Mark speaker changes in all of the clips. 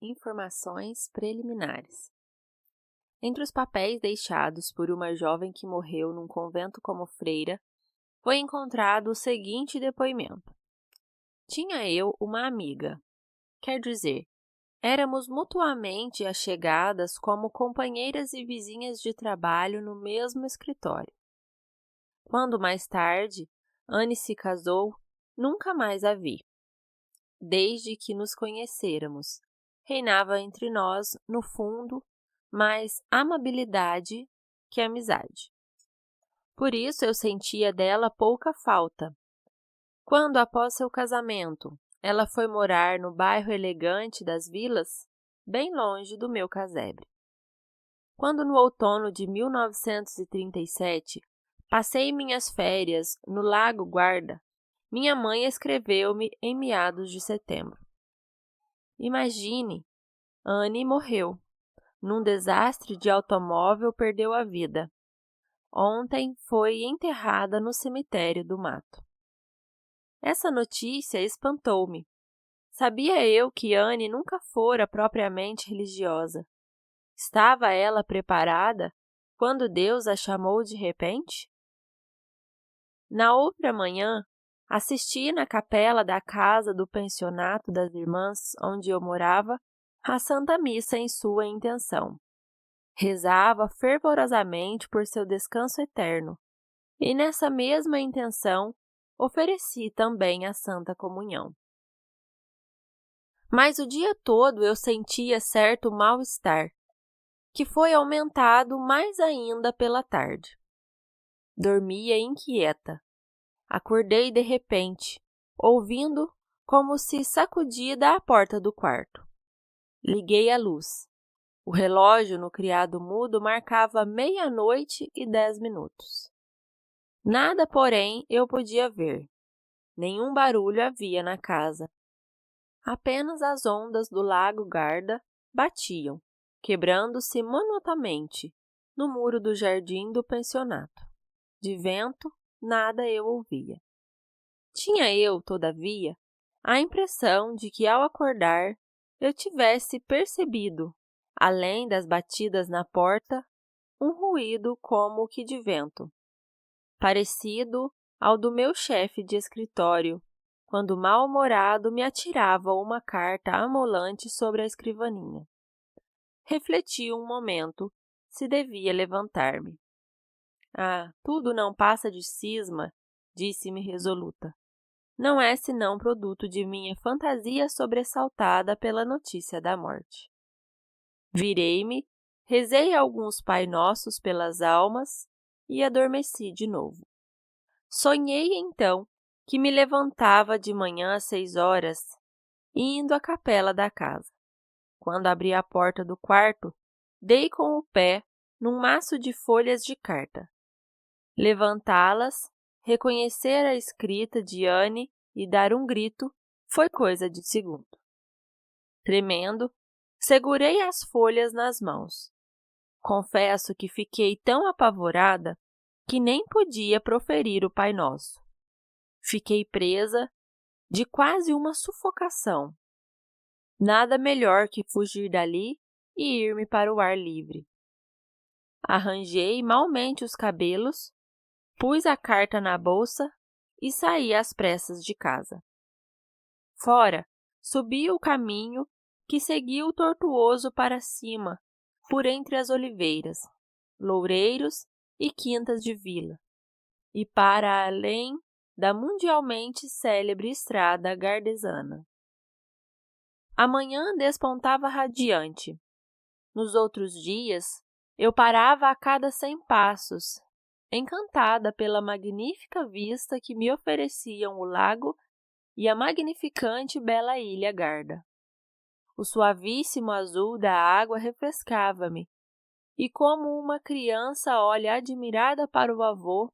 Speaker 1: informações preliminares. Entre os papéis deixados por uma jovem que morreu num convento como freira, foi encontrado o seguinte depoimento. Tinha eu uma amiga, quer dizer, éramos mutuamente achegadas como companheiras e vizinhas de trabalho no mesmo escritório. Quando mais tarde, Anne se casou, nunca mais a vi. Desde que nos conhecêramos, reinava entre nós, no fundo, mais amabilidade que amizade. Por isso eu sentia dela pouca falta. Quando, após seu casamento, ela foi morar no bairro elegante das vilas, bem longe do meu casebre. Quando no outono de 1937 passei minhas férias no Lago Guarda, minha mãe escreveu-me em meados de setembro. Imagine, Anne morreu. Num desastre de automóvel perdeu a vida. Ontem foi enterrada no cemitério do mato. Essa notícia espantou-me. Sabia eu que Anne nunca fora propriamente religiosa. Estava ela preparada quando Deus a chamou de repente? Na outra manhã, assisti na capela da casa do pensionato das irmãs onde eu morava a Santa Missa em sua intenção. Rezava fervorosamente por seu descanso eterno, e nessa mesma intenção ofereci também a Santa Comunhão. Mas o dia todo eu sentia certo mal-estar, que foi aumentado mais ainda pela tarde. Dormia inquieta. Acordei de repente, ouvindo como se sacudida a porta do quarto. Liguei a luz. O relógio no criado mudo marcava 00:10. Nada, porém, eu podia ver. Nenhum barulho havia na casa. Apenas as ondas do lago Garda batiam, quebrando-se monotonamente, no muro do jardim do pensionato. De vento, nada eu ouvia. Tinha eu, todavia, a impressão de que, ao acordar, eu tivesse percebido, além das batidas na porta, um ruído como que de vento, parecido ao do meu chefe de escritório, quando mal-humorado me atirava uma carta amolante sobre a escrivaninha. Refleti um momento se devia levantar-me. Tudo não passa de cisma, disse-me resoluta. Não é senão produto de minha fantasia sobressaltada pela notícia da morte. Virei-me, rezei alguns Pai Nossos pelas almas e adormeci de novo. Sonhei, então, que me levantava de manhã às 6h, indo à capela da casa. Quando abri a porta do quarto, dei com o pé num maço de folhas de carta. Levantá-las, reconhecer a escrita de Anne e dar um grito foi coisa de segundo. Tremendo, segurei as folhas nas mãos. Confesso que fiquei tão apavorada que nem podia proferir o Pai Nosso. Fiquei presa de quase uma sufocação. Nada melhor que fugir dali e ir-me para o ar livre. Arranjei malmente os cabelos, pus a carta na bolsa e saí às pressas de casa. Fora, subi o caminho que seguia o tortuoso para cima, por entre as oliveiras, loureiros e quintas de vila, e para além da mundialmente célebre estrada gardesana. A manhã despontava radiante. Nos outros dias, eu parava a cada 100 passos, encantada pela magnífica vista que me ofereciam o lago e a magnificante e bela ilha Garda. O suavíssimo azul da água refrescava-me, e como uma criança olha admirada para o avô,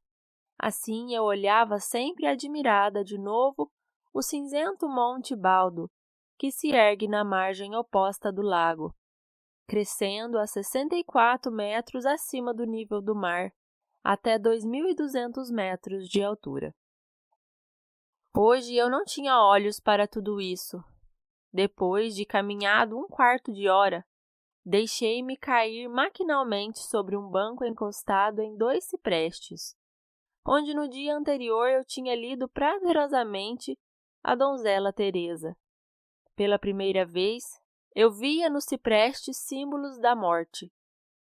Speaker 1: assim eu olhava sempre admirada de novo o cinzento Monte Baldo, que se ergue na margem oposta do lago, crescendo a 64 metros acima do nível do mar, até 2.200 metros de altura. Hoje eu não tinha olhos para tudo isso. depois de caminhado 1/4 de hora, deixei-me cair maquinalmente sobre um banco encostado em 2 ciprestes, onde no dia anterior eu tinha lido prazerosamente A Donzela Teresa. Pela primeira vez, eu via nos ciprestes símbolos da morte,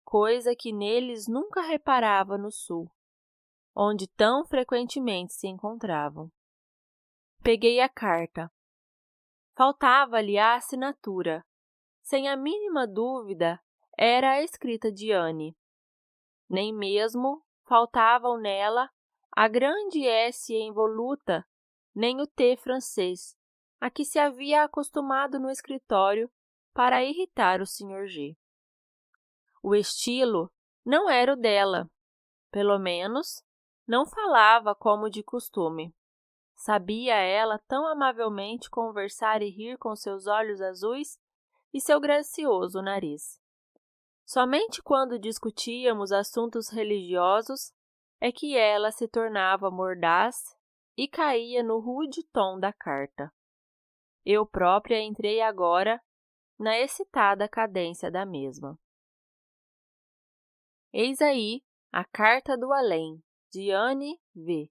Speaker 1: coisa que neles nunca reparava no sul, onde tão frequentemente se encontravam. Peguei a carta. Faltava-lhe a assinatura. Sem a mínima dúvida, era a escrita de Anne. Nem mesmo faltavam nela a grande S involuta, nem o T francês, a que se havia acostumado no escritório para irritar o Sr. G. O estilo não era o dela, pelo menos não falava como de costume. Sabia ela tão amavelmente conversar e rir com seus olhos azuis e seu gracioso nariz. Somente quando discutíamos assuntos religiosos é que ela se tornava mordaz e caía no rude tom da carta. Eu própria entrei agora na excitada cadência da mesma. Eis aí a carta do além, de Anne V.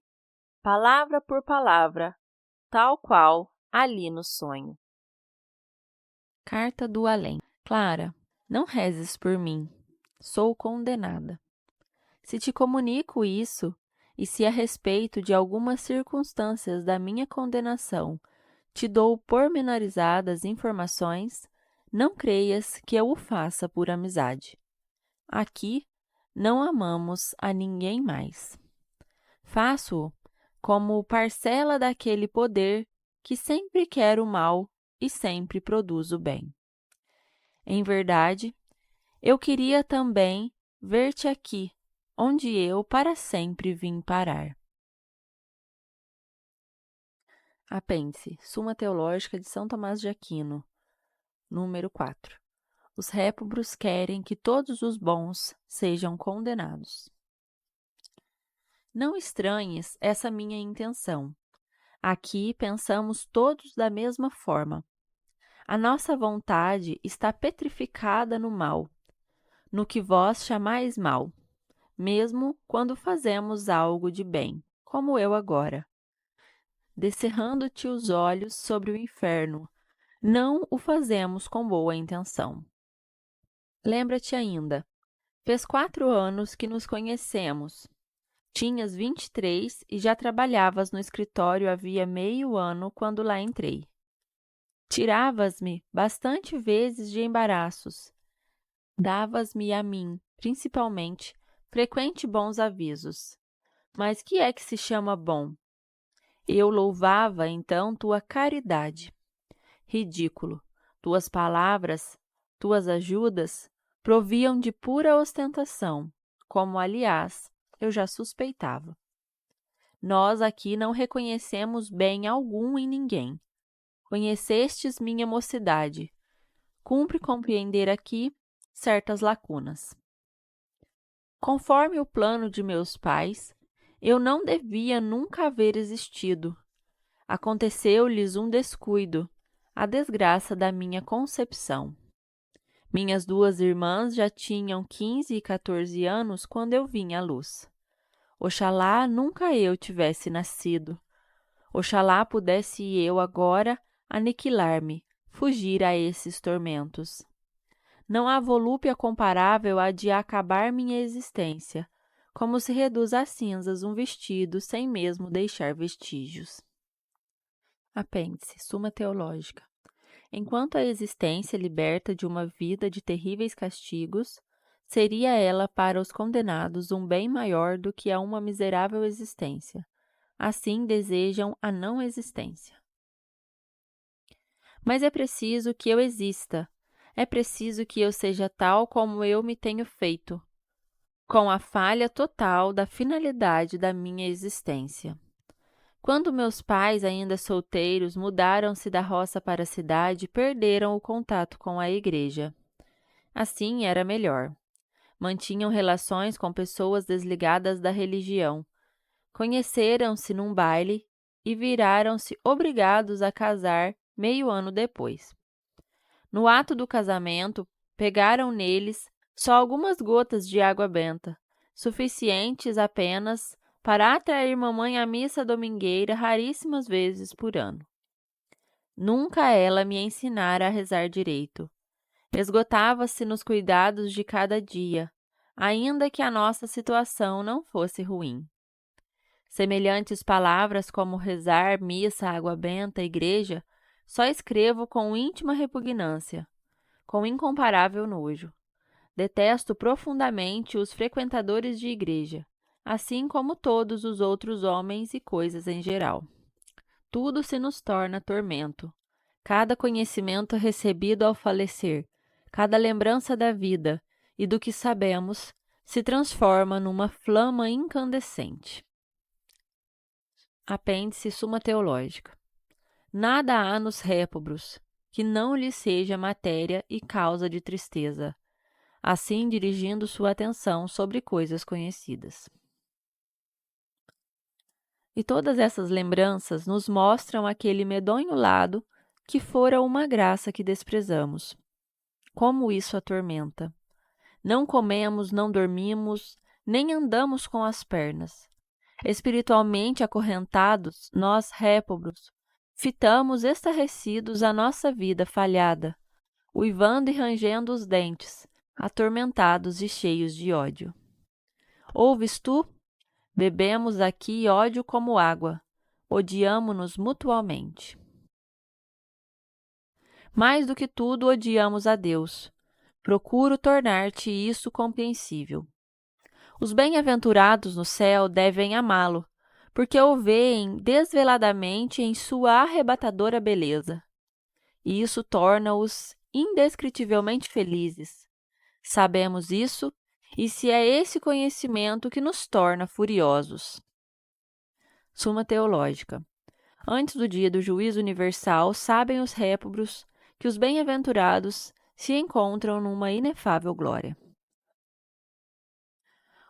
Speaker 1: Palavra por palavra, tal qual ali no sonho. Carta do além. Clara, não rezes por mim. Sou condenada. Se te comunico isso, e se a respeito de algumas circunstâncias da minha condenação te dou pormenorizadas informações, não creias que eu o faça por amizade. Aqui não amamos a ninguém mais. Faço-o como parcela daquele poder que sempre quer o mal e sempre produz o bem. Em verdade, eu queria também ver-te aqui, onde eu para sempre vim parar. Apêndice, Suma Teológica de São Tomás de Aquino, número 4. Os réprobos querem que todos os bons sejam condenados. Não estranhes essa minha intenção. Aqui pensamos todos da mesma forma. A nossa vontade está petrificada no mal, no que vós chamais mal, mesmo quando fazemos algo de bem, como eu agora. Descerrando-te os olhos sobre o inferno, não o fazemos com boa intenção. Lembra-te ainda, fez 4 anos que nos conhecemos. Tinhas 23 e já trabalhavas no escritório havia meio ano quando lá entrei. Tiravas-me bastante vezes de embaraços. Davas-me a mim, principalmente, frequente bons avisos. Mas que é que se chama bom? Eu louvava, então, tua caridade. Ridículo! Tuas palavras, tuas ajudas, proviam de pura ostentação, como, aliás, eu já suspeitava. Nós aqui não reconhecemos bem algum em ninguém. Conhecestes minha mocidade. Cumpre compreender aqui certas lacunas. Conforme o plano de meus pais, eu não devia nunca haver existido. Aconteceu-lhes um descuido, a desgraça da minha concepção. Minhas 2 irmãs já tinham 15 e 14 anos quando eu vim à luz. Oxalá nunca eu tivesse nascido. Oxalá pudesse eu agora aniquilar-me, fugir a esses tormentos. Não há volúpia comparável a de acabar minha existência, como se reduz a cinzas um vestido sem mesmo deixar vestígios. Apêndice, Suma Teológica. Enquanto a existência liberta de uma vida de terríveis castigos, seria ela para os condenados um bem maior do que a uma miserável existência. Assim desejam a não existência. Mas é preciso que eu exista, é preciso que eu seja tal como eu me tenho feito, com a falha total da finalidade da minha existência. Quando meus pais, ainda solteiros, mudaram-se da roça para a cidade, perderam o contato com a igreja. Assim era melhor. Mantinham relações com pessoas desligadas da religião. Conheceram-se num baile e viraram-se obrigados a casar meio ano depois. No ato do casamento, pegaram neles só algumas gotas de água benta, suficientes apenas para atrair mamãe à missa domingueira raríssimas vezes por ano. Nunca ela me ensinara a rezar direito. Esgotava-se nos cuidados de cada dia, ainda que a nossa situação não fosse ruim. Semelhantes palavras como rezar, missa, água benta, igreja, só escrevo com íntima repugnância, com incomparável nojo. Detesto profundamente os frequentadores de igreja, assim como todos os outros homens e coisas em geral. Tudo se nos torna tormento. Cada conhecimento recebido ao falecer, cada lembrança da vida e do que sabemos, se transforma numa flama incandescente. Apêndice Suma Teológica. Nada há nos répobros que não lhe seja matéria e causa de tristeza, assim dirigindo sua atenção sobre coisas conhecidas. E todas essas lembranças nos mostram aquele medonho lado que fora uma graça que desprezamos. Como isso atormenta! Não comemos, não dormimos, nem andamos com as pernas. Espiritualmente acorrentados, nós répobros, fitamos estarrecidos a nossa vida falhada, uivando e rangendo os dentes, atormentados e cheios de ódio. Ouves tu? Bebemos aqui ódio como água, odiamo-nos mutualmente. Mais do que tudo odiamos a Deus. Procuro tornar-te isso compreensível. Os bem-aventurados no céu devem amá-lo, porque o veem desveladamente em sua arrebatadora beleza. E isso torna-os indescritivelmente felizes. Sabemos isso, e se é esse conhecimento que nos torna furiosos. Suma Teológica. Antes do dia do juízo universal, sabem os répobros que os bem-aventurados se encontram numa inefável glória.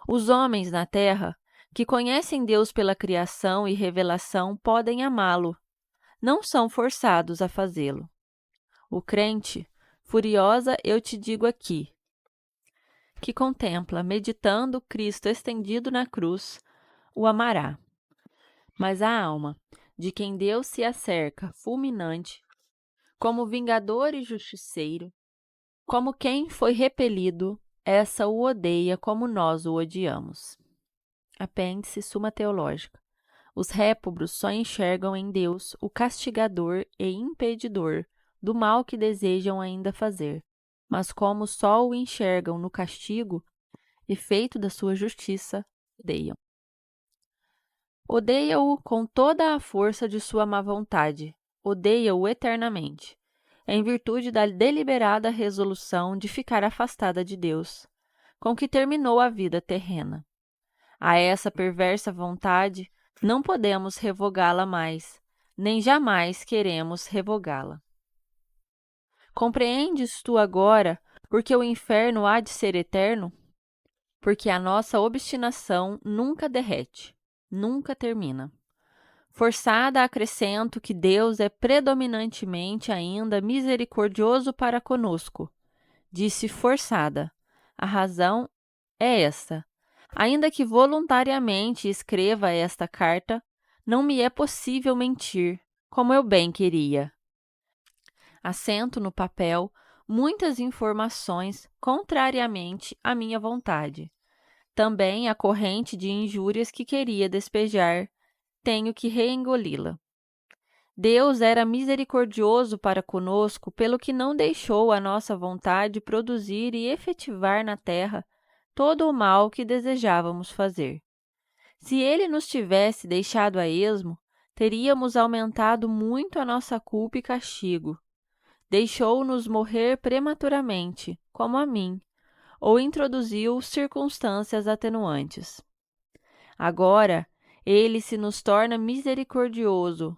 Speaker 1: Os homens na terra, que conhecem Deus pela criação e revelação, podem amá-lo. Não são forçados a fazê-lo. O crente, furiosa eu te digo aqui, que contempla, meditando Cristo estendido na cruz, o amará. Mas a alma, de quem Deus se acerca, fulminante, como vingador e justiceiro, como quem foi repelido, essa o odeia como nós o odiamos. Apêndice Suma Teológica. Os répobros só enxergam em Deus o castigador e impedidor do mal que desejam ainda fazer, mas como só o enxergam no castigo, efeito da sua justiça, odeiam. Odeia-o com toda a força de sua má vontade, odeia-o eternamente, em virtude da deliberada resolução de ficar afastada de Deus, com que terminou a vida terrena. A essa perversa vontade não podemos revogá-la mais, nem jamais queremos revogá-la. Compreendes tu agora porque o inferno há de ser eterno? Porque a nossa obstinação nunca derrete, nunca termina. Forçada acrescento que Deus é predominantemente ainda misericordioso para conosco. Disse forçada. A razão é esta. Ainda que voluntariamente escreva esta carta, não me é possível mentir, como eu bem queria. Assento no papel muitas informações contrariamente à minha vontade. Também a corrente de injúrias que queria despejar, tenho que reengoli-la. Deus era misericordioso para conosco, pelo que não deixou a nossa vontade produzir e efetivar na terra todo o mal que desejávamos fazer. Se ele nos tivesse deixado a esmo, teríamos aumentado muito a nossa culpa e castigo. Deixou-nos morrer prematuramente, como a mim, ou introduziu circunstâncias atenuantes. Agora, ele se nos torna misericordioso,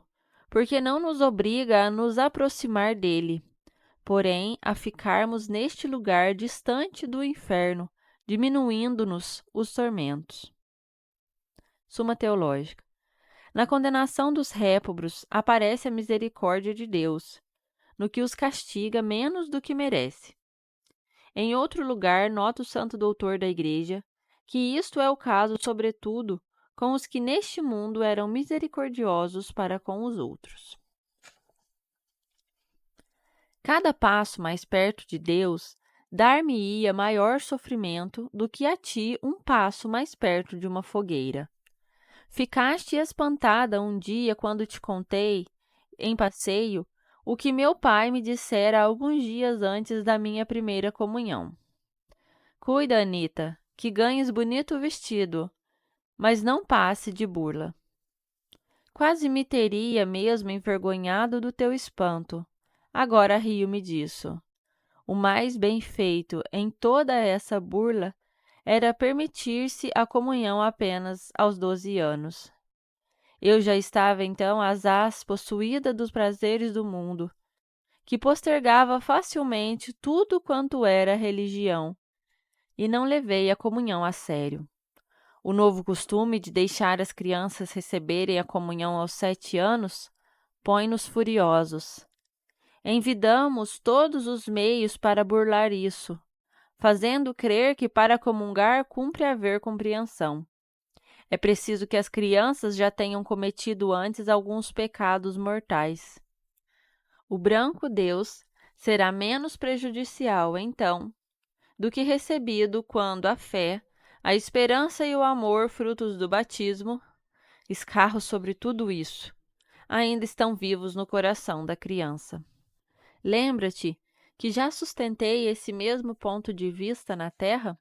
Speaker 1: porque não nos obriga a nos aproximar dele, porém a ficarmos neste lugar distante do inferno, diminuindo-nos os tormentos. Suma Teológica. Na condenação dos répobros aparece a misericórdia de Deus. no que os castiga menos do que merece. Em outro lugar, nota o santo doutor da Igreja que isto é o caso, sobretudo, com os que neste mundo eram misericordiosos para com os outros. Cada passo mais perto de Deus dar-me-ia maior sofrimento do que a ti um passo mais perto de uma fogueira. Ficaste espantada um dia quando te contei, em passeio, o que meu pai me dissera alguns dias antes da minha primeira comunhão. Cuida, Anita, que ganhes bonito vestido, mas não passe de burla. Quase me teria mesmo envergonhado do teu espanto. Agora rio-me disso. O mais bem feito em toda essa burla era permitir-se a comunhão apenas aos 12 anos. Eu já estava então asaz possuída dos prazeres do mundo, que postergava facilmente tudo quanto era religião, e não levei a comunhão a sério. O novo costume de deixar as crianças receberem a comunhão aos 7 anos põe-nos furiosos. Envidamos todos os meios para burlar isso, fazendo crer que para comungar cumpre haver compreensão. É preciso que as crianças já tenham cometido antes alguns pecados mortais. O branco Deus será menos prejudicial, então, do que recebido quando a fé, a esperança e o amor, frutos do batismo, escarro sobre tudo isso, ainda estão vivos no coração da criança. Lembra-te que já sustentei esse mesmo ponto de vista na terra?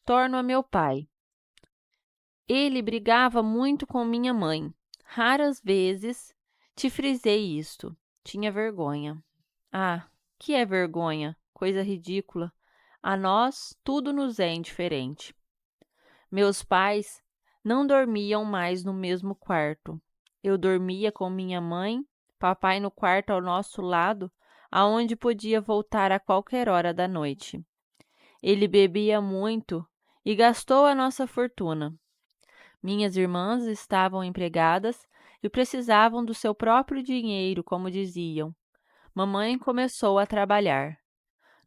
Speaker 1: Torno a meu pai. Ele brigava muito com minha mãe. Raras vezes te frisei isto. Tinha vergonha. Ah, que é vergonha? Coisa ridícula. A nós, tudo nos é indiferente. Meus pais não dormiam mais no mesmo quarto. Eu dormia com minha mãe, papai no quarto ao nosso lado, aonde podia voltar a qualquer hora da noite. Ele bebia muito e gastou a nossa fortuna. Minhas irmãs estavam empregadas e precisavam do seu próprio dinheiro, como diziam. Mamãe começou a trabalhar.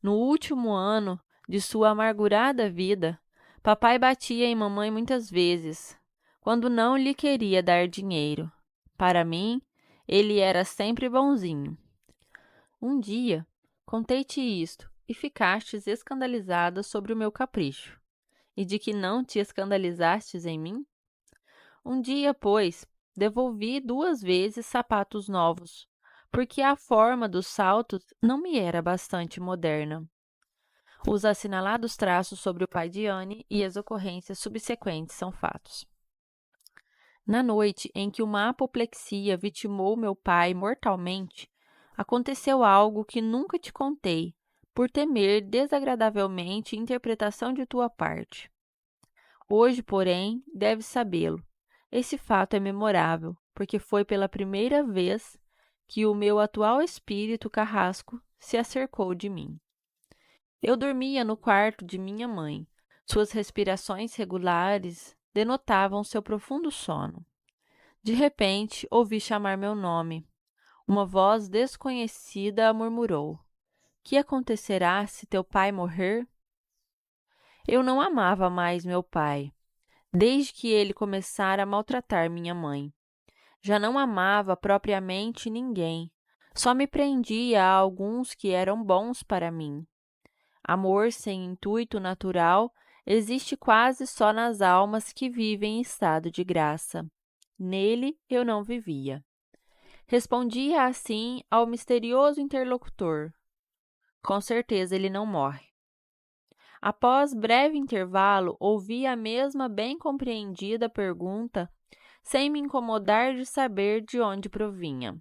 Speaker 1: No último ano de sua amargurada vida, papai batia em mamãe muitas vezes, quando não lhe queria dar dinheiro. Para mim, ele era sempre bonzinho. Um dia, contei-te isto e ficastes escandalizada sobre o meu capricho. E de que não te escandalizastes em mim? Um dia, pois, devolvi 2 vezes sapatos novos, porque a forma dos saltos não me era bastante moderna. Os assinalados traços sobre o pai de Anne e as ocorrências subsequentes são fatos. Na noite em que uma apoplexia vitimou meu pai mortalmente, aconteceu algo que nunca te contei, por temer desagradavelmente interpretação de tua parte. Hoje, porém, deves sabê-lo. Esse fato é memorável, porque foi pela primeira vez que o meu atual espírito carrasco se acercou de mim. Eu dormia no quarto de minha mãe. Suas respirações regulares denotavam seu profundo sono. De repente, ouvi chamar meu nome. Uma voz desconhecida a murmurou: que acontecerá se teu pai morrer? Eu não amava mais meu pai, desde que ele começara a maltratar minha mãe. Já não amava propriamente ninguém, só me prendia a alguns que eram bons para mim. Amor sem intuito natural existe quase só nas almas que vivem em estado de graça. Nele eu não vivia. Respondia assim ao misterioso interlocutor: com certeza ele não morre. Após breve intervalo, ouvi a mesma bem compreendida pergunta, sem me incomodar de saber de onde provinha.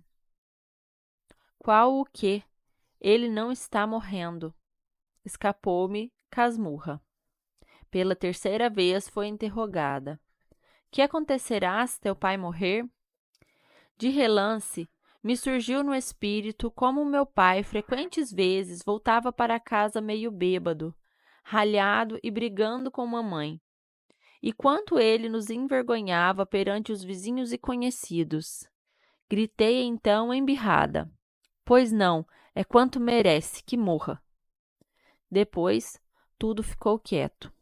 Speaker 1: Qual o quê? Ele não está morrendo. Escapou-me casmurra. Pela 3ª vez foi interrogada. Que acontecerá se teu pai morrer? De relance, me surgiu no espírito como meu pai frequentes vezes voltava para casa meio bêbado, ralhado e brigando com mamãe. E quanto ele nos envergonhava perante os vizinhos e conhecidos. Gritei então embirrada: Pois não, é quanto merece que morra. Depois, tudo ficou quieto.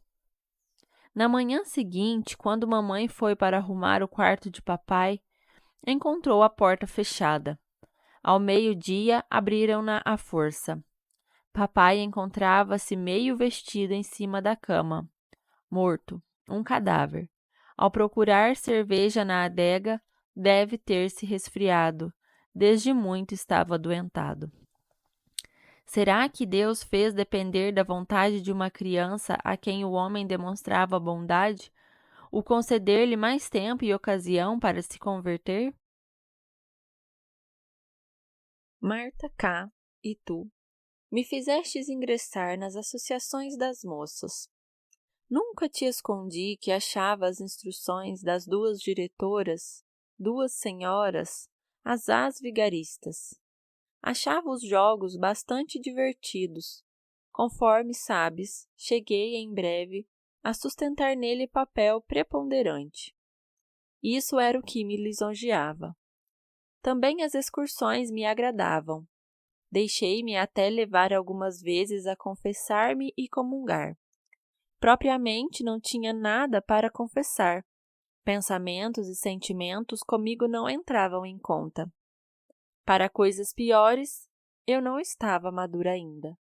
Speaker 1: Na manhã seguinte, quando mamãe foi para arrumar o quarto de papai, encontrou a porta fechada. Ao meio-dia, abriram-na à força. Papai encontrava-se meio vestido em cima da cama, morto, um cadáver. Ao procurar cerveja na adega, deve ter se resfriado. Desde muito estava adoentado. Será que Deus fez depender da vontade de uma criança a quem o homem demonstrava bondade, o conceder-lhe mais tempo e ocasião para se converter? Marta K. e tu me fizestes ingressar nas associações das moças. Nunca te escondi que achava as instruções das duas diretoras, duas senhoras, as vigaristas. Achava os jogos bastante divertidos. Conforme sabes, cheguei em breve a sustentar nele papel preponderante. Isso era o que me lisonjeava. Também as excursões me agradavam. Deixei-me até levar algumas vezes a confessar-me e comungar. Propriamente não tinha nada para confessar. Pensamentos e sentimentos comigo não entravam em conta. Para coisas piores, eu não estava madura ainda.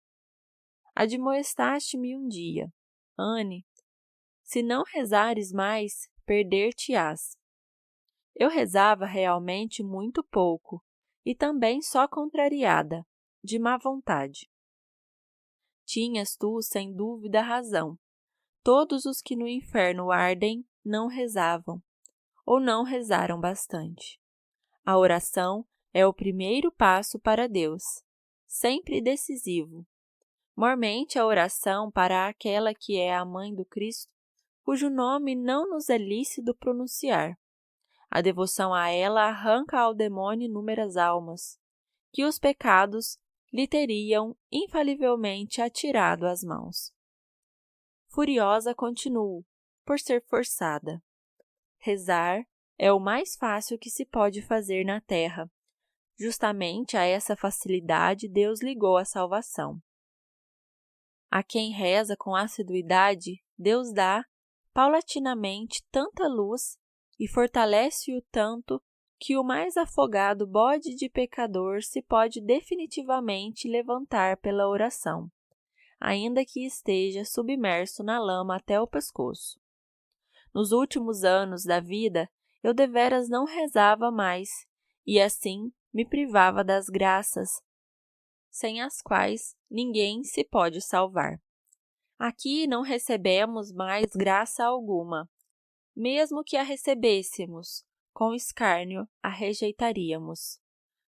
Speaker 1: Admoestaste-me um dia: Anne, se não rezares mais, perder-te-ás. Eu rezava realmente muito pouco, e também só contrariada, de má vontade. Tinhas tu, sem dúvida, razão. Todos os que no inferno ardem não rezavam, ou não rezaram bastante. A oração é o primeiro passo para Deus, sempre decisivo. Mormente a oração para aquela que é a mãe do Cristo, cujo nome não nos é lícito pronunciar. A devoção a ela arranca ao demônio inúmeras almas, que os pecados lhe teriam infalivelmente atirado às mãos. Furiosa continuo, por ser forçada. Rezar é o mais fácil que se pode fazer na terra. Justamente a essa facilidade Deus ligou a salvação. A quem reza com assiduidade, Deus dá, paulatinamente, tanta luz e fortalece-o tanto que o mais afogado bode de pecador se pode definitivamente levantar pela oração, ainda que esteja submerso na lama até o pescoço. Nos últimos anos da vida, eu deveras não rezava mais, e assim me privava das graças, sem as quais ninguém se pode salvar. Aqui não recebemos mais graça alguma. Mesmo que a recebêssemos, com escárnio a rejeitaríamos.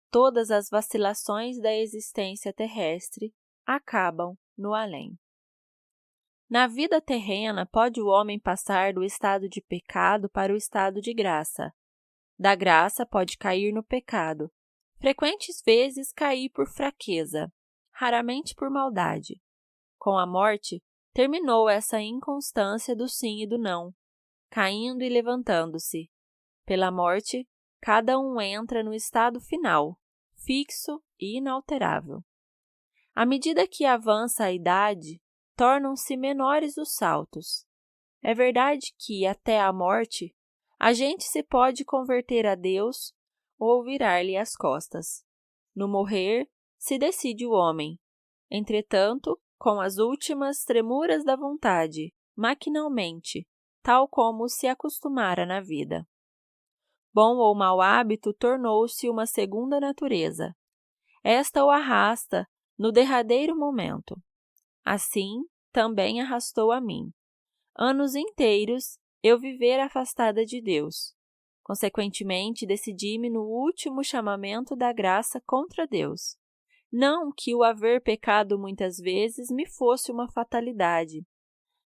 Speaker 1: Todas as vacilações da existência terrestre acabam no além. Na vida terrena, pode o homem passar do estado de pecado para o estado de graça. Da graça pode cair no pecado. Frequentes vezes cair por fraqueza, raramente por maldade. Com a morte, terminou essa inconstância do sim e do não, caindo e levantando-se. Pela morte, cada um entra no estado final, fixo e inalterável. À medida que avança a idade, tornam-se menores os saltos. É verdade que, até a morte, a gente se pode converter a Deus ou virar-lhe as costas. No morrer, se decide o homem. Entretanto, com as últimas tremuras da vontade, maquinalmente, tal como se acostumara na vida. Bom ou mau hábito tornou-se uma segunda natureza. Esta o arrasta no derradeiro momento. Assim, também arrastou a mim. Anos inteiros eu viver afastada de Deus. Consequentemente, decidi-me no último chamamento da graça contra Deus. Não que o haver pecado muitas vezes me fosse uma fatalidade,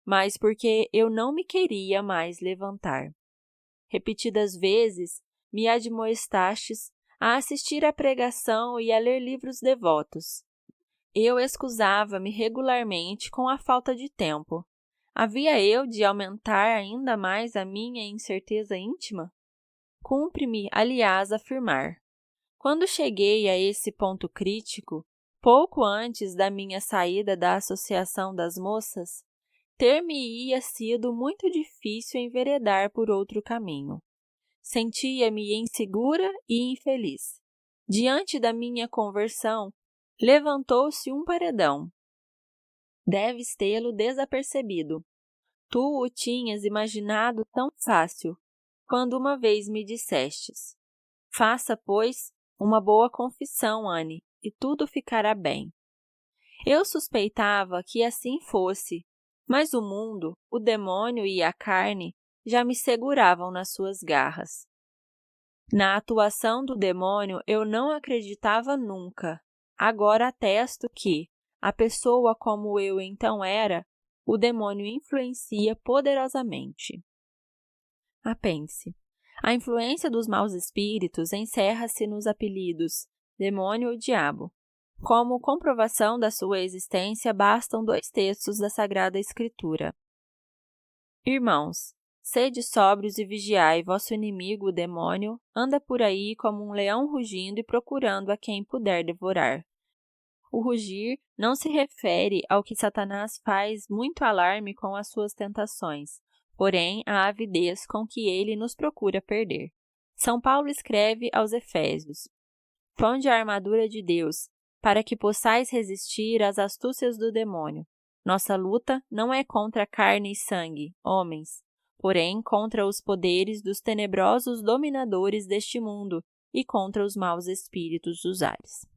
Speaker 1: mas porque eu não me queria mais levantar. Repetidas vezes me admoestastes a assistir à pregação e a ler livros devotos. Eu excusava-me regularmente com a falta de tempo. Havia eu de aumentar ainda mais a minha incerteza íntima? Cumpre-me, aliás, afirmar: Quando cheguei a esse ponto crítico, pouco antes da minha saída da Associação das Moças, ter-me-ia sido muito difícil enveredar por outro caminho. Sentia-me insegura e infeliz. Diante da minha conversão, levantou-se um paredão. Deves tê-lo desapercebido. Tu o tinhas imaginado tão fácil, quando uma vez me dissestes: faça, pois, uma boa confissão, Anne, e tudo ficará bem. Eu suspeitava que assim fosse, mas o mundo, o demônio e a carne já me seguravam nas suas garras. Na atuação do demônio eu não acreditava nunca. Agora atesto que, a pessoa como eu então era, o demônio influencia poderosamente. Apêndice. A influência dos maus espíritos encerra-se nos apelidos demônio ou diabo. Como comprovação da sua existência, bastam 2 textos da Sagrada Escritura. Irmãos, sede sóbrios e vigiai, vosso inimigo, o demônio, anda por aí como um leão rugindo e procurando a quem puder devorar. O rugir não se refere ao que Satanás faz muito alarme com as suas tentações, porém à avidez com que ele nos procura perder. São Paulo escreve aos Efésios: ponde a armadura de Deus, para que possais resistir às astúcias do demônio. Nossa luta não é contra carne e sangue, homens, porém contra os poderes dos tenebrosos dominadores deste mundo e contra os maus espíritos dos ares.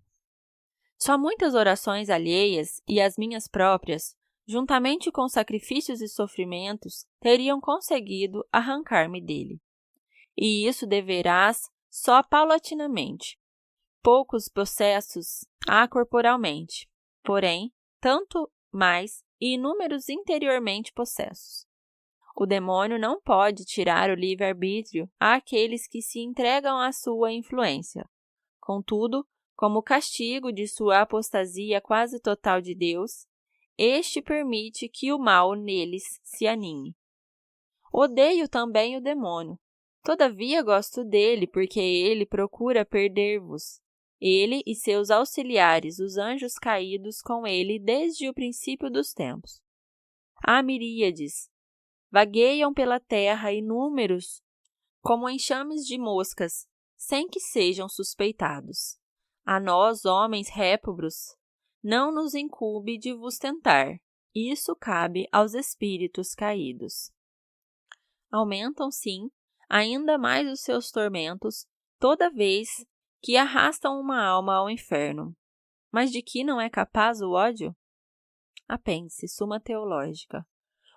Speaker 1: Só muitas orações alheias e as minhas próprias, juntamente com sacrifícios e sofrimentos, teriam conseguido arrancar-me dele. E isso deverás só paulatinamente. Poucos processos há corporalmente, porém, tanto mais e inúmeros interiormente possessos. O demônio não pode tirar o livre-arbítrio àqueles que se entregam à sua influência. Contudo, como castigo de sua apostasia quase total de Deus, este permite que o mal neles se aninhe. Odeio também o demônio. Todavia gosto dele, porque ele procura perder-vos. Ele e seus auxiliares, os anjos caídos com ele desde o princípio dos tempos. Há miríades. Vagueiam pela terra inúmeros, como enxames de moscas, sem que sejam suspeitados. A nós, homens réprobos, não nos incumbe de vos tentar. Isso cabe aos espíritos caídos. Aumentam, sim, ainda mais os seus tormentos, toda vez que arrastam uma alma ao inferno. Mas de que não é capaz o ódio? Apêndice, Suma Teológica.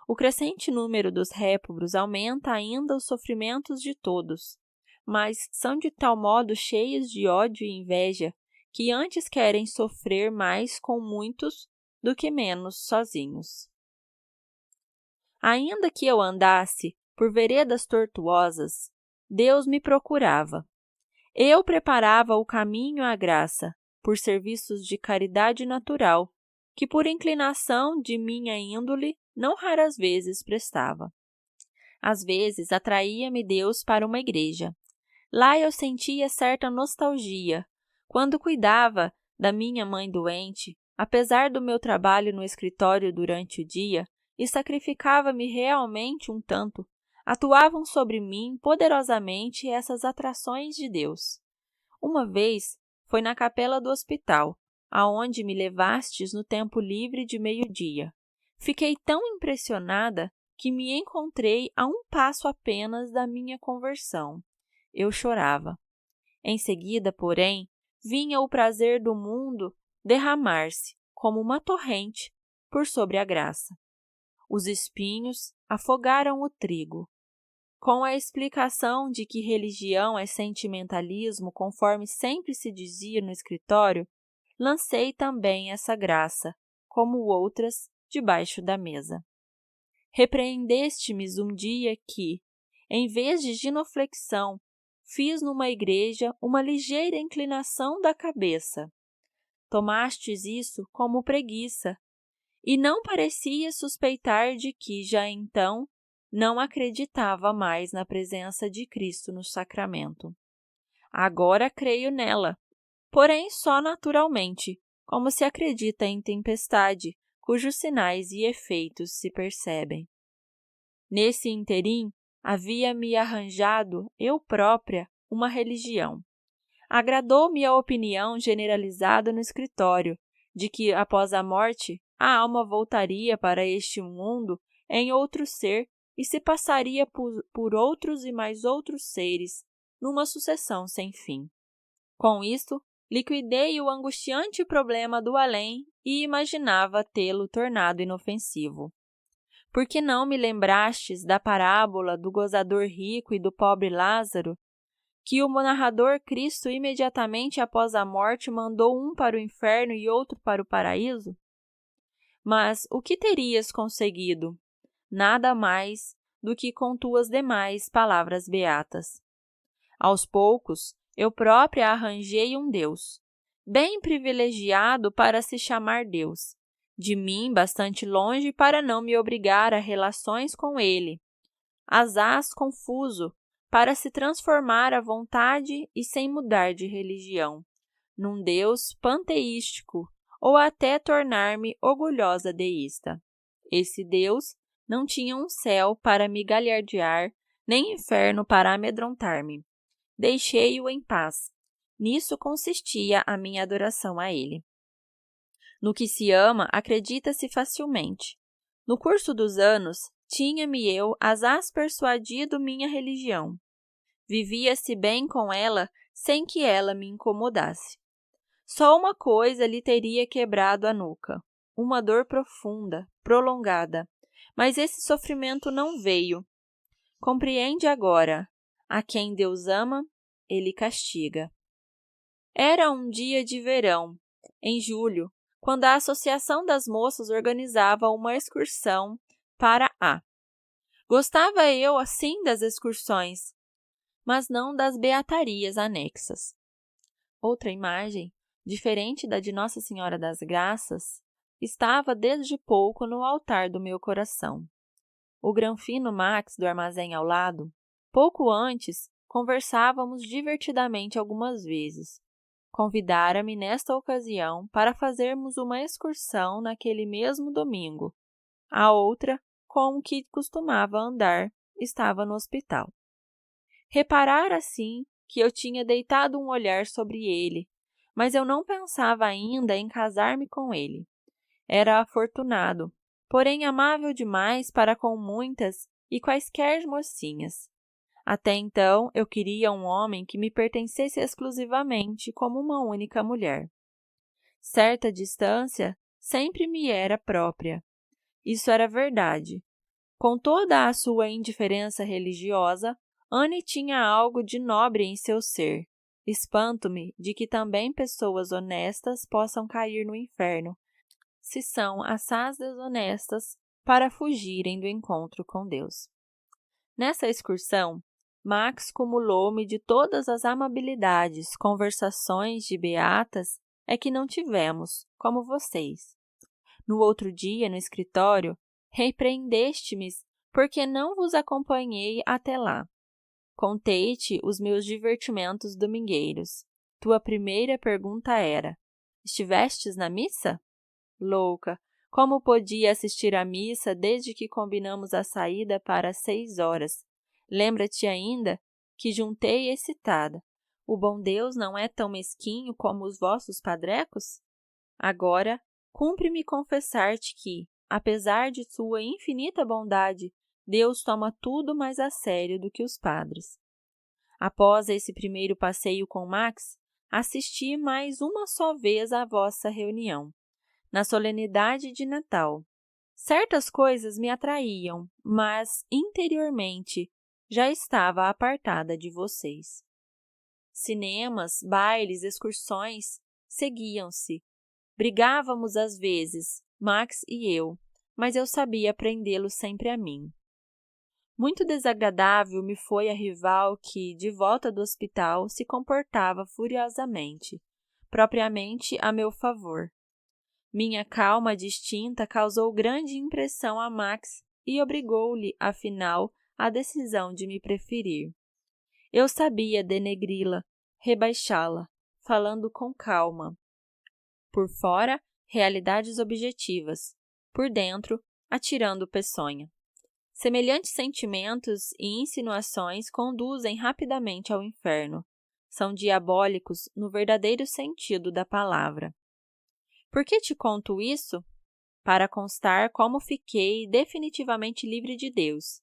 Speaker 1: O crescente número dos réprobos aumenta ainda os sofrimentos de todos, mas são de tal modo cheios de ódio e inveja que antes querem sofrer mais com muitos do que menos sozinhos. Ainda que eu andasse por veredas tortuosas, Deus me procurava. Eu preparava o caminho à graça, por serviços de caridade natural, que por inclinação de minha índole não raras vezes prestava. Às vezes atraía-me Deus para uma igreja. Lá eu sentia certa nostalgia, quando cuidava da minha mãe doente, apesar do meu trabalho no escritório durante o dia, e sacrificava-me realmente um tanto, atuavam sobre mim poderosamente essas atrações de Deus. Uma vez foi na capela do hospital, aonde me levastes no tempo livre de meio-dia. Fiquei tão impressionada que me encontrei a um passo apenas da minha conversão. Eu chorava. Em seguida, porém, vinha o prazer do mundo derramar-se, como uma torrente, por sobre a graça. Os espinhos afogaram o trigo. Com a explicação de que religião é sentimentalismo, conforme sempre se dizia no escritório, lancei também essa graça, como outras, debaixo da mesa. Repreendeste-me um dia que, em vez de genuflexão, fiz numa igreja uma ligeira inclinação da cabeça. Tomastes isso como preguiça, e não parecia suspeitar de que já então não acreditava mais na presença de Cristo no sacramento. Agora creio nela, porém só naturalmente, como se acredita em tempestade, cujos sinais e efeitos se percebem. Nesse interim, havia-me arranjado, eu própria, uma religião. Agradou-me a opinião generalizada no escritório de que, após a morte, a alma voltaria para este mundo em outro ser e se passaria por outros e mais outros seres, numa sucessão sem fim. Com isto, liquidei o angustiante problema do além e imaginava tê-lo tornado inofensivo. Por que não me lembrastes da parábola do gozador rico e do pobre Lázaro, que o narrador Cristo imediatamente após a morte mandou um para o inferno e outro para o paraíso? Mas o que terias conseguido? Nada mais do que com tuas demais palavras beatas. Aos poucos, eu própria arranjei um Deus, bem privilegiado para se chamar Deus, de mim bastante longe para não me obrigar a relações com ele, asaz confuso, para se transformar à vontade e sem mudar de religião, num Deus panteístico, ou até tornar-me orgulhosa deísta. Esse Deus não tinha um céu para me galhardear, nem inferno para amedrontar-me. Deixei-o em paz. Nisso consistia a minha adoração a ele. No que se ama, acredita-se facilmente. No curso dos anos, tinha-me eu asaz persuadido minha religião. Vivia-se bem com ela sem que ela me incomodasse. Só uma coisa lhe teria quebrado a nuca, uma dor profunda, prolongada, mas esse sofrimento não veio. Compreende agora, a quem Deus ama, ele castiga. Era um dia de verão, em julho, quando a Associação das Moças organizava uma excursão para A. Gostava eu, assim, das excursões, mas não das beatarias anexas. Outra imagem, diferente da de Nossa Senhora das Graças, estava desde pouco no altar do meu coração. O Granfino Max, do armazém ao lado, pouco antes, conversávamos divertidamente algumas vezes. Convidara-me nesta ocasião para fazermos uma excursão naquele mesmo domingo. A outra, com o que costumava andar, estava no hospital. Reparara, assim, que eu tinha deitado um olhar sobre ele, mas eu não pensava ainda em casar-me com ele. Era afortunado, porém amável demais para com muitas e quaisquer mocinhas. Até então, eu queria um homem que me pertencesse exclusivamente como uma única mulher. Certa distância sempre me era própria. Isso era verdade. Com toda a sua indiferença religiosa, Anne tinha algo de nobre em seu ser. Espanto-me de que também pessoas honestas possam cair no inferno, se são assaz desonestas para fugirem do encontro com Deus. Nessa excursão, Max cumulou-me de todas as amabilidades, conversações de beatas é que não tivemos, como vocês. No outro dia, no escritório, repreendeste-me porque não vos acompanhei até lá. Contei-te os meus divertimentos domingueiros. Tua primeira pergunta era: estivestes na missa? Louca! Como podia assistir à missa desde que combinamos a saída para as 6 horas? Lembra-te ainda que juntei excitada. O bom Deus não é tão mesquinho como os vossos padrecos? Agora, cumpre-me confessar-te que, apesar de sua infinita bondade, Deus toma tudo mais a sério do que os padres. Após esse primeiro passeio com Max, assisti mais uma só vez à vossa reunião, na solenidade de Natal. Certas coisas me atraíam, mas, interiormente, já estava apartada de vocês. Cinemas, bailes, excursões seguiam-se. Brigávamos às vezes, Max e eu, mas eu sabia prendê-lo sempre a mim. Muito desagradável me foi a rival que, de volta do hospital, se comportava furiosamente, propriamente a meu favor. Minha calma distinta causou grande impressão a Max e obrigou-lhe, afinal, a decisão de me preferir. Eu sabia denegri-la, rebaixá-la. falando com calma. Por fora, realidades objetivas. Por dentro, atirando peçonha. Semelhantes sentimentos e insinuações conduzem rapidamente ao inferno. São diabólicos no verdadeiro sentido da palavra. Por que te conto isso? Para constar como fiquei definitivamente livre de Deus.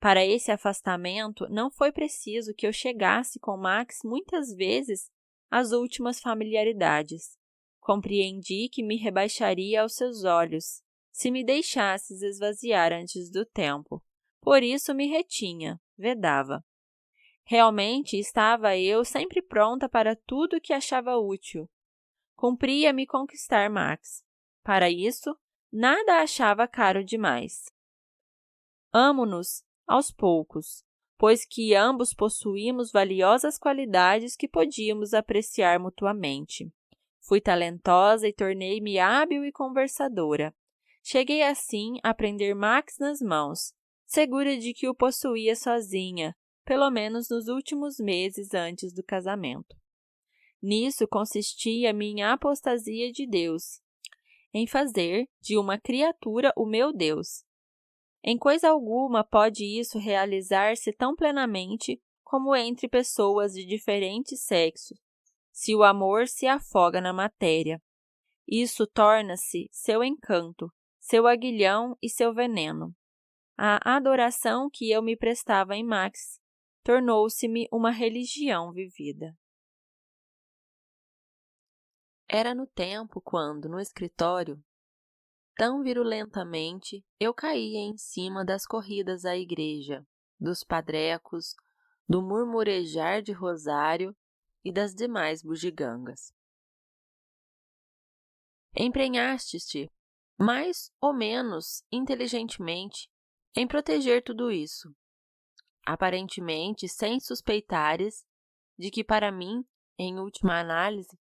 Speaker 1: Para esse afastamento, não foi preciso que eu chegasse com Max muitas vezes às últimas familiaridades. Compreendi que me rebaixaria aos seus olhos, se me deixasses esvaziar antes do tempo. Por isso me retinha, vedava. Realmente estava eu sempre pronta para tudo o que achava útil. Cumpria-me conquistar Max. Para isso, nada achava caro demais. Amo-nos aos poucos, pois que ambos possuímos valiosas qualidades que podíamos apreciar mutuamente. Fui talentosa e tornei-me hábil e conversadora. Cheguei assim a prender Max nas mãos, segura de que o possuía sozinha, pelo menos nos últimos meses antes do casamento. Nisso consistia minha apostasia de Deus, em fazer de uma criatura o meu Deus. Em coisa alguma pode isso realizar-se tão plenamente como entre pessoas de diferentes sexos, se o amor se afoga na matéria. Isso torna-se seu encanto, seu aguilhão e seu veneno. A adoração que eu me prestava em Max tornou-se-me uma religião vivida. Era no tempo quando, no escritório, tão virulentamente, eu caía em cima das corridas à igreja, dos padrecos, do murmurejar de rosário e das demais bugigangas. Emprenhaste-te, mais ou menos inteligentemente, em proteger tudo isso, aparentemente sem suspeitares de que para mim, em última análise,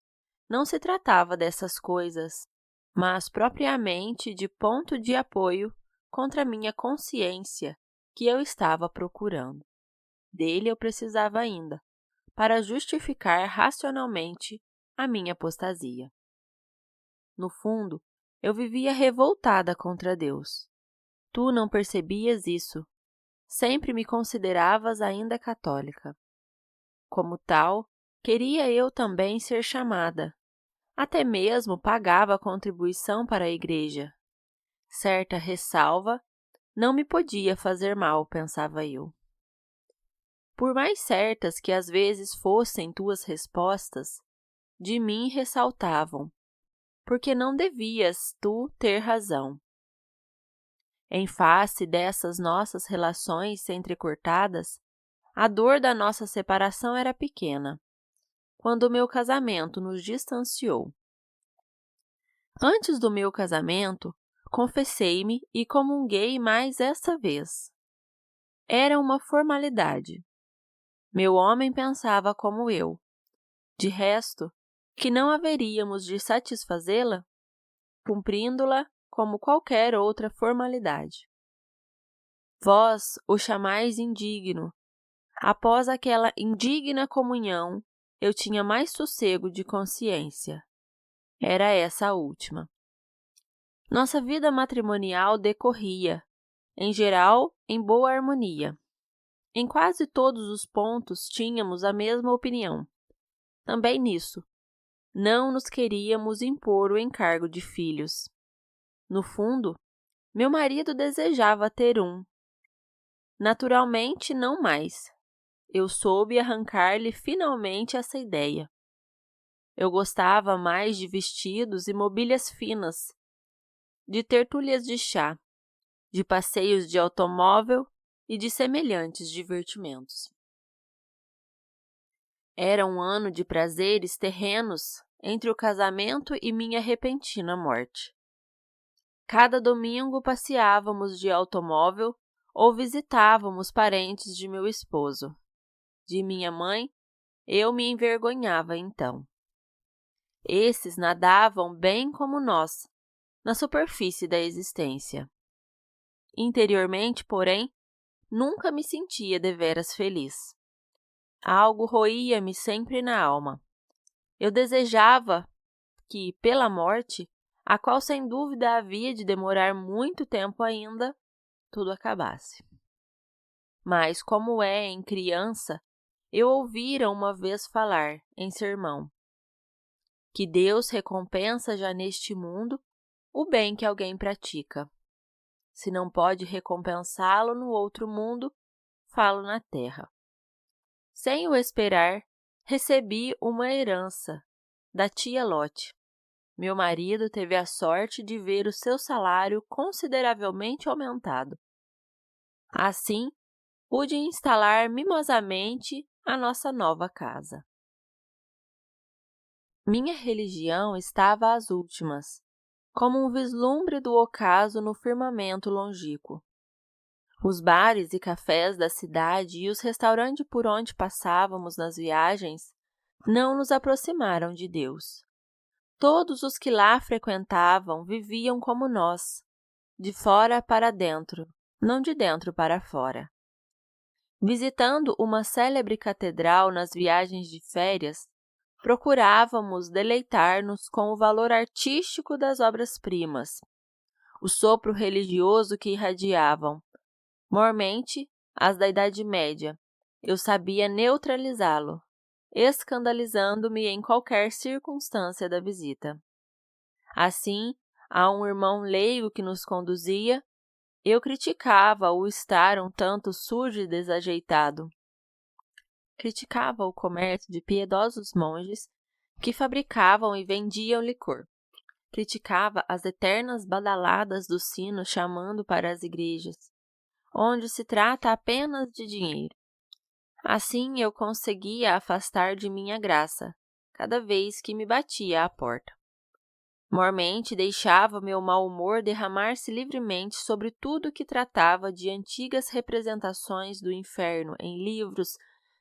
Speaker 1: não se tratava dessas coisas, mas propriamente de ponto de apoio contra minha consciência que eu estava procurando. Dele eu precisava ainda, para justificar racionalmente a minha apostasia. No fundo, eu vivia revoltada contra Deus. Tu não percebias isso. Sempre me consideravas ainda católica. Como tal, queria eu também ser chamada. Até mesmo pagava contribuição para a igreja. Certa ressalva não me podia fazer mal, pensava eu. Por mais certas que às vezes fossem tuas respostas, de mim ressaltavam, porque não devias tu ter razão. Em face dessas nossas relações entrecortadas, a dor da nossa separação era pequena, quando o meu casamento nos distanciou. Antes do meu casamento, confessei-me e comunguei mais essa vez. Era uma formalidade. Meu homem pensava como eu. De resto, que não haveríamos de satisfazê-la, cumprindo-la como qualquer outra formalidade. Vós o chamais indigno. Após aquela indigna comunhão, eu tinha mais sossego de consciência. Era essa a última. Nossa vida matrimonial decorria, em geral, em boa harmonia. Em quase todos os pontos tínhamos a mesma opinião. Também nisso, não nos queríamos impor o encargo de filhos. No fundo, meu marido desejava ter um. Naturalmente, não mais. Eu soube arrancar-lhe finalmente essa ideia. Eu gostava mais de vestidos e mobílias finas, de tertúlias de chá, de passeios de automóvel e de semelhantes divertimentos. Era um ano de prazeres terrenos entre o casamento e minha repentina morte. Cada domingo passeávamos de automóvel ou visitávamos parentes de meu esposo. De minha mãe, eu me envergonhava então. Esses nadavam bem como nós, na superfície da existência. Interiormente, porém, nunca me sentia deveras feliz. Algo roía-me sempre na alma. Eu desejava que, pela morte, a qual sem dúvida havia de demorar muito tempo ainda, tudo acabasse. Mas, como é em criança, eu ouvira uma vez falar, em sermão, que Deus recompensa já neste mundo o bem que alguém pratica. Se não pode recompensá-lo no outro mundo, falo na terra. Sem o esperar, recebi uma herança da tia Lote. Meu marido teve a sorte de ver o seu salário consideravelmente aumentado. Assim, pude instalar mimosamente a nossa nova casa. Minha religião estava às últimas, como um vislumbre do ocaso no firmamento longínquo. Os bares e cafés da cidade e os restaurantes por onde passávamos nas viagens não nos aproximaram de Deus. Todos os que lá frequentavam viviam como nós, de fora para dentro, não de dentro para fora. Visitando uma célebre catedral nas viagens de férias, procurávamos deleitar-nos com o valor artístico das obras-primas, o sopro religioso que irradiavam. Mormente, as da Idade Média, eu sabia neutralizá-lo, escandalizando-me em qualquer circunstância da visita. Assim, a um irmão leigo que nos conduzia, eu criticava o estar um tanto sujo e desajeitado. Criticava o comércio de piedosos monges que fabricavam e vendiam licor. Criticava as eternas badaladas dos sinos chamando para as igrejas, onde se trata apenas de dinheiro. Assim eu conseguia afastar de mim a graça, cada vez que me batia à porta. Mormente deixava meu mau humor derramar-se livremente sobre tudo que tratava de antigas representações do inferno em livros,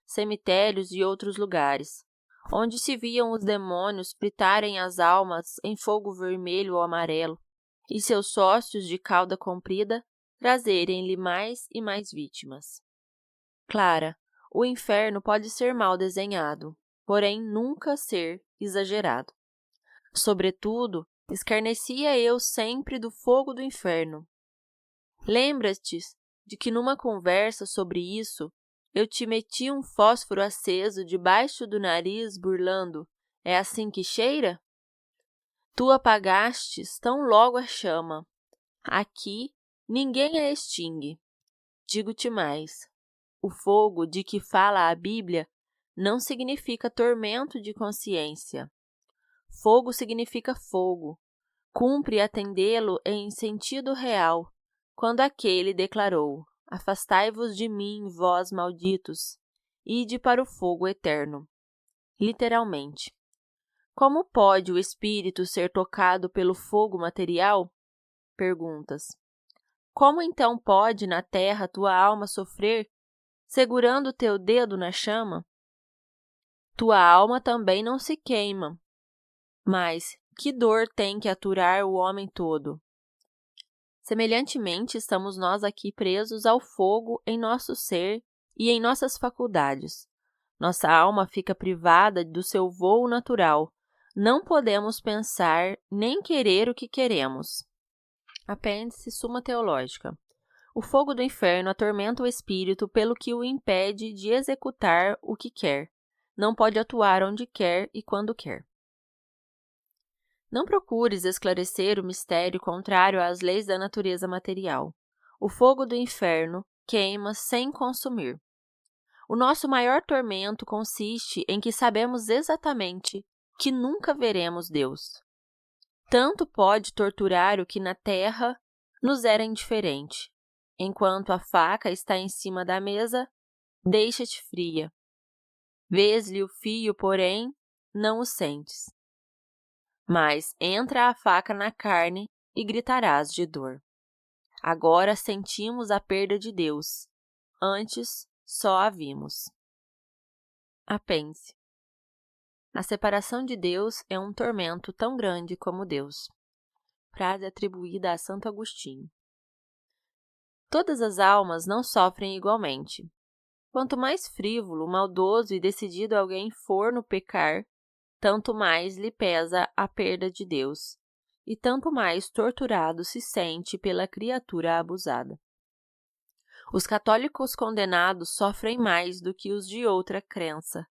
Speaker 1: cemitérios e outros lugares, onde se viam os demônios fritarem as almas em fogo vermelho ou amarelo, e seus sócios de cauda comprida trazerem-lhe mais e mais vítimas. Clara, o inferno pode ser mal desenhado, porém nunca ser exagerado. Sobretudo, escarnecia eu sempre do fogo do inferno. Lembras-te de que numa conversa sobre isso, eu te meti um fósforo aceso debaixo do nariz, burlando: é assim que cheira? Tu apagastes tão logo a chama. Aqui ninguém a extingue. Digo-te mais, o fogo de que fala a Bíblia não significa tormento de consciência. Fogo significa fogo. Cumpre atendê-lo em sentido real, quando aquele declarou: afastai-vos de mim, vós malditos, ide para o fogo eterno. Literalmente. Como pode o espírito ser tocado pelo fogo material? Perguntas. Como então pode na terra tua alma sofrer, segurando teu dedo na chama? Tua alma também não se queima, mas que dor tem que aturar o homem todo? Semelhantemente, estamos nós aqui presos ao fogo em nosso ser e em nossas faculdades. Nossa alma fica privada do seu vôo natural. Não podemos pensar nem querer o que queremos. Apêndice Suma Teológica. O fogo do inferno atormenta o espírito pelo que o impede de executar o que quer. Não pode atuar onde quer e quando quer. Não procures esclarecer o mistério contrário às leis da natureza material. O fogo do inferno queima sem consumir. O nosso maior tormento consiste em que sabemos exatamente que nunca veremos Deus. Tanto pode torturar o que na terra nos era indiferente. Enquanto a faca está em cima da mesa, deixa-te fria. Vês-lhe o fio, porém, não o sentes. Mas entra a faca na carne e gritarás de dor. Agora sentimos a perda de Deus. Antes, só a vimos. Apêndice. A separação de Deus é um tormento tão grande como Deus. Frase atribuída a Santo Agostinho. Todas as almas não sofrem igualmente. Quanto mais frívolo, maldoso e decidido alguém for no pecar, tanto mais lhe pesa a perda de Deus, e tanto mais torturado se sente pela criatura abusada. Os católicos condenados sofrem mais do que os de outra crença,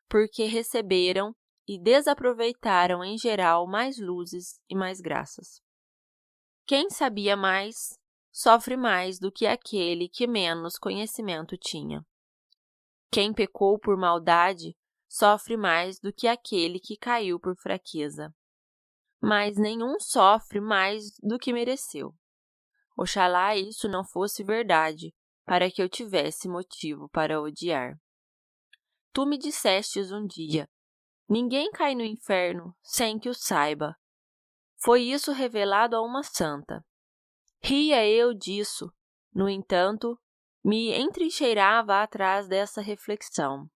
Speaker 1: porque receberam e desaproveitaram em geral mais luzes e mais graças. Quem sabia mais, sofre mais do que aquele que menos conhecimento tinha. Quem pecou por maldade, sofre mais do que aquele que caiu por fraqueza. Mas nenhum sofre mais do que mereceu. Oxalá isso não fosse verdade, para que eu tivesse motivo para odiar. Tu me dissestes um dia, ninguém cai no inferno sem que o saiba. Foi isso revelado a uma santa. Ria eu disso, no entanto, me entrincheirava atrás dessa reflexão.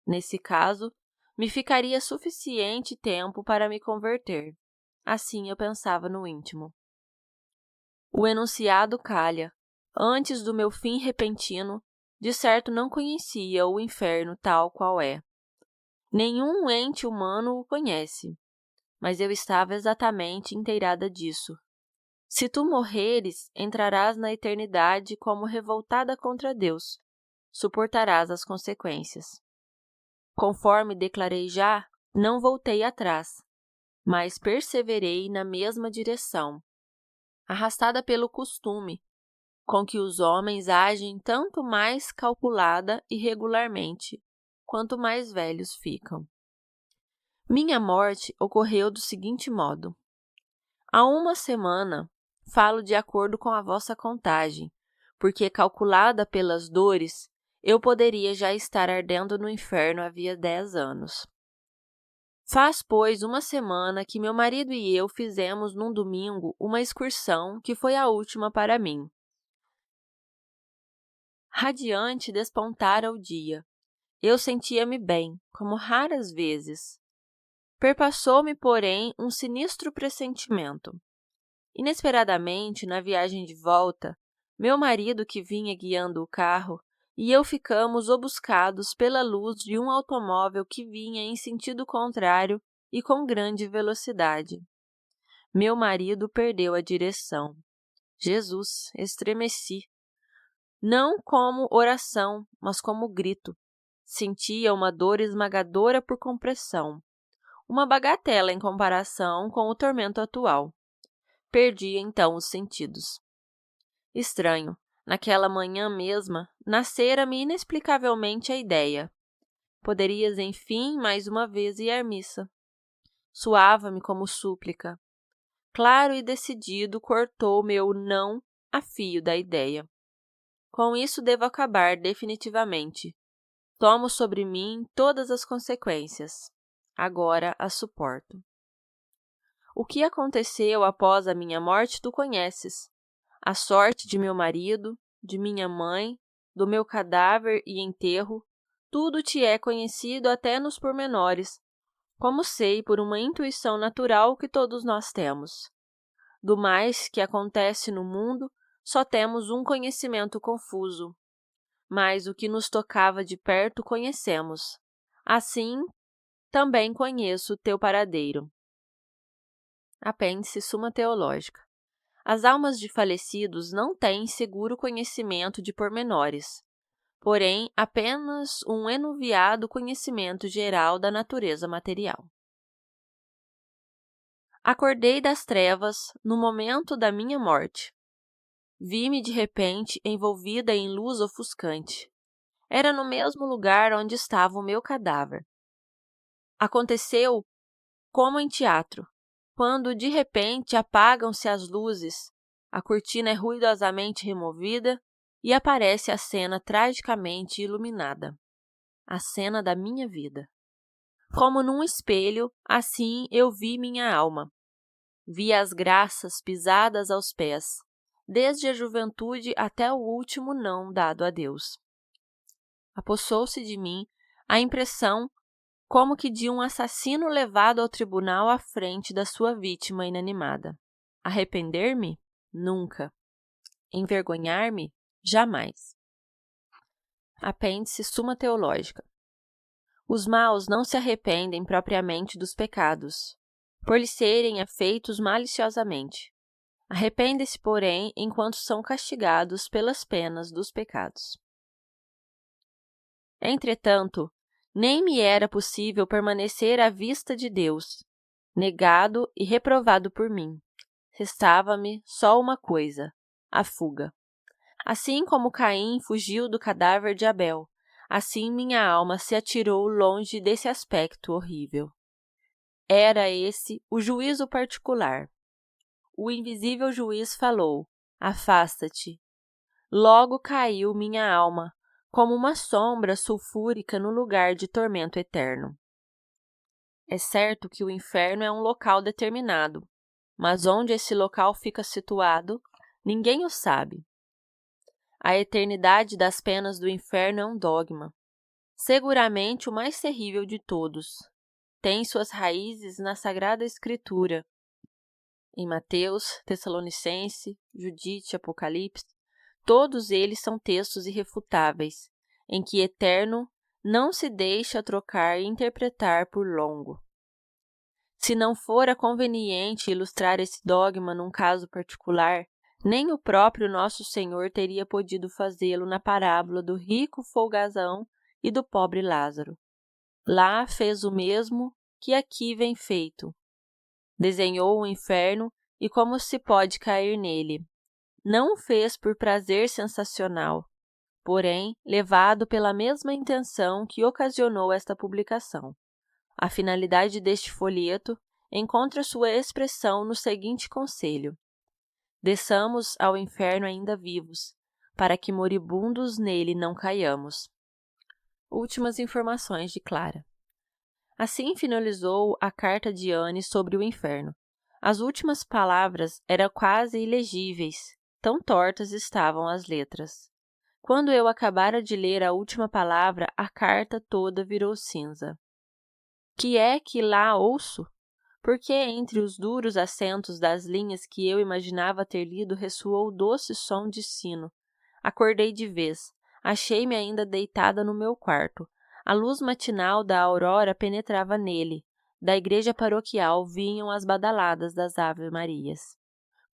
Speaker 1: Nesse caso, me ficaria suficiente tempo para me converter. Assim eu pensava no íntimo. O enunciado calha. Antes do meu fim repentino, de certo não conhecia o inferno tal qual é. Nenhum ente humano o conhece, mas eu estava exatamente inteirada disso. Se tu morreres, entrarás na eternidade como revoltada contra Deus. Suportarás as consequências. Conforme declarei já, não voltei atrás, mas perseverei na mesma direção, arrastada pelo costume, com que os homens agem tanto mais calculada e regularmente, quanto mais velhos ficam. Minha morte ocorreu do seguinte modo. Há uma semana, falo de acordo com a vossa contagem, porque calculada pelas dores, eu poderia já estar ardendo no inferno havia 10 anos. Faz, pois, uma semana que meu marido e eu fizemos num domingo uma excursão que foi a última para mim. Radiante despontara o dia. Eu sentia-me bem, como raras vezes. Perpassou-me, porém, um sinistro pressentimento. Inesperadamente, na viagem de volta, meu marido, que vinha guiando o carro, e eu ficamos obuscados pela luz de um automóvel que vinha em sentido contrário e com grande velocidade. Meu marido perdeu a direção. Jesus, estremeci. Não como oração, mas como grito. Sentia uma dor esmagadora por compressão. Uma bagatela em comparação com o tormento atual. Perdi então os sentidos. Estranho, naquela manhã mesma, nascera-me inexplicavelmente a ideia. Poderias, enfim, mais uma vez ir à missa. Soava-me como súplica. Claro e decidido cortou meu não a fio da ideia. Com isso devo acabar definitivamente. Tomo sobre mim todas as consequências. Agora as suporto. O que aconteceu após a minha morte tu conheces. A sorte de meu marido, de minha mãe, do meu cadáver e enterro, tudo te é conhecido até nos pormenores, como sei por uma intuição natural que todos nós temos. Do mais que acontece no mundo, só temos um conhecimento confuso. Mas o que nos tocava de perto conhecemos. Assim, também conheço o teu paradeiro. Apêndice Suma Teológica. As almas de falecidos não têm seguro conhecimento de pormenores, porém apenas um enuviado conhecimento geral da natureza material. Acordei das trevas no momento da minha morte. Vi-me de repente envolvida em luz ofuscante. Era no mesmo lugar onde estava o meu cadáver. Aconteceu como em teatro, quando de repente apagam-se as luzes, a cortina é ruidosamente removida e aparece a cena tragicamente iluminada. A cena da minha vida. Como num espelho, assim eu vi minha alma. Vi as graças pisadas aos pés, desde a juventude até o último não dado a Deus. Apossou-se de mim a impressão como que de um assassino levado ao tribunal à frente da sua vítima inanimada. Arrepender-me? Nunca. Envergonhar-me? Jamais. Apêndice Suma Teológica. Os maus não se arrependem propriamente dos pecados, por lhes serem feitos maliciosamente. Arrependem-se, porém, enquanto são castigados pelas penas dos pecados. Entretanto, nem me era possível permanecer à vista de Deus, negado e reprovado por mim. Restava-me só uma coisa, a fuga. Assim como Caim fugiu do cadáver de Abel, assim minha alma se atirou longe desse aspecto horrível. Era esse o juízo particular. O invisível juiz falou: afasta-te. Logo caiu minha alma, como uma sombra sulfúrica no lugar de tormento eterno. É certo que o inferno é um local determinado, mas onde esse local fica situado, ninguém o sabe. A eternidade das penas do inferno é um dogma, seguramente o mais terrível de todos. Tem suas raízes na Sagrada Escritura. Em Mateus, Tessalonicense, Judite, Apocalipse, todos eles são textos irrefutáveis, em que eterno não se deixa trocar e interpretar por longo. Se não fora conveniente ilustrar esse dogma num caso particular, nem o próprio nosso Senhor teria podido fazê-lo na parábola do rico folgazão e do pobre Lázaro. Lá fez o mesmo que aqui vem feito. Desenhou o inferno e como se pode cair nele. Não o fez por prazer sensacional, porém levado pela mesma intenção que ocasionou esta publicação. A finalidade deste folheto encontra sua expressão no seguinte conselho: desçamos ao inferno ainda vivos, para que moribundos nele não caiamos. Últimas informações de Clara. Assim finalizou a carta de Anne sobre o inferno. As últimas palavras eram quase ilegíveis, tão tortas estavam as letras. Quando eu acabara de ler a última palavra, a carta toda virou cinza. Que é que lá ouço? Porque entre os duros acentos das linhas que eu imaginava ter lido ressoou o doce som de sino. Acordei de vez. Achei-me ainda deitada no meu quarto. A luz matinal da aurora penetrava nele. Da igreja paroquial vinham as badaladas das Ave-Marias.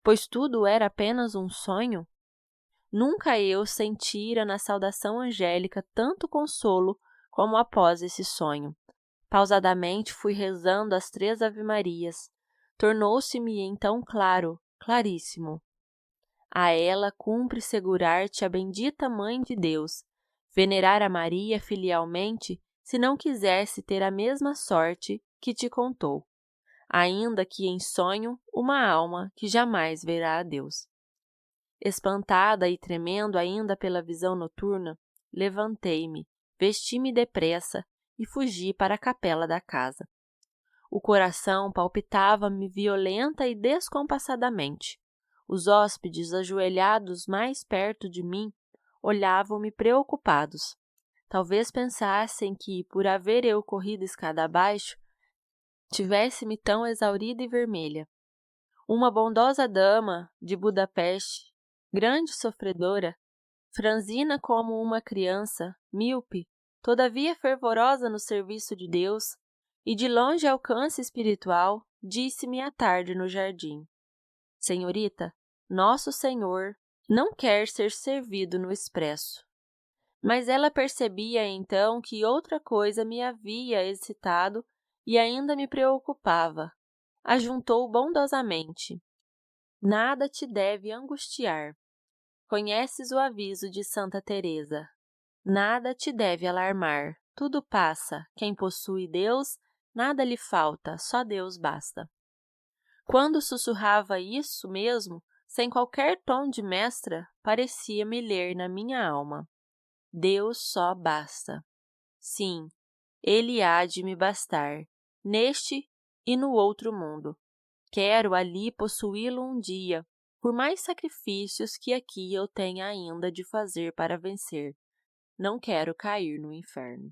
Speaker 1: Pois tudo era apenas um sonho? Nunca eu sentira na saudação angélica tanto consolo como após esse sonho. Pausadamente fui rezando as 3 Ave-Marias. Tornou-se-me então claro, claríssimo. A ela cumpre segurar-te a bendita Mãe de Deus, venerar a Maria filialmente, se não quisesse ter a mesma sorte que te contou, ainda que em sonho uma alma que jamais verá a Deus. Espantada e tremendo ainda pela visão noturna, levantei-me, vesti-me depressa e fugi para a capela da casa. O coração palpitava-me violenta e descompassadamente. Os hóspedes, ajoelhados mais perto de mim, olhavam-me preocupados. Talvez pensassem que, por haver eu corrido escada abaixo, tivesse-me tão exaurida e vermelha. Uma bondosa dama de Budapeste, grande sofredora, franzina como uma criança, míope, todavia fervorosa no serviço de Deus, e de longe alcance espiritual, disse-me à tarde no jardim: Senhorita, nosso Senhor não quer ser servido no expresso. Mas ela percebia então que outra coisa me havia excitado e ainda me preocupava. Ajuntou bondosamente: nada te deve angustiar. Conheces o aviso de Santa Teresa. Nada te deve alarmar. Tudo passa. Quem possui Deus, nada lhe falta, só Deus basta. Quando sussurrava isso mesmo, sem qualquer tom de mestra, parecia-me ler na minha alma: Deus só basta. Sim, Ele há de me bastar, neste e no outro mundo. Quero ali possuí-lo um dia, por mais sacrifícios que aqui eu tenha ainda de fazer para vencer. Não quero cair no inferno.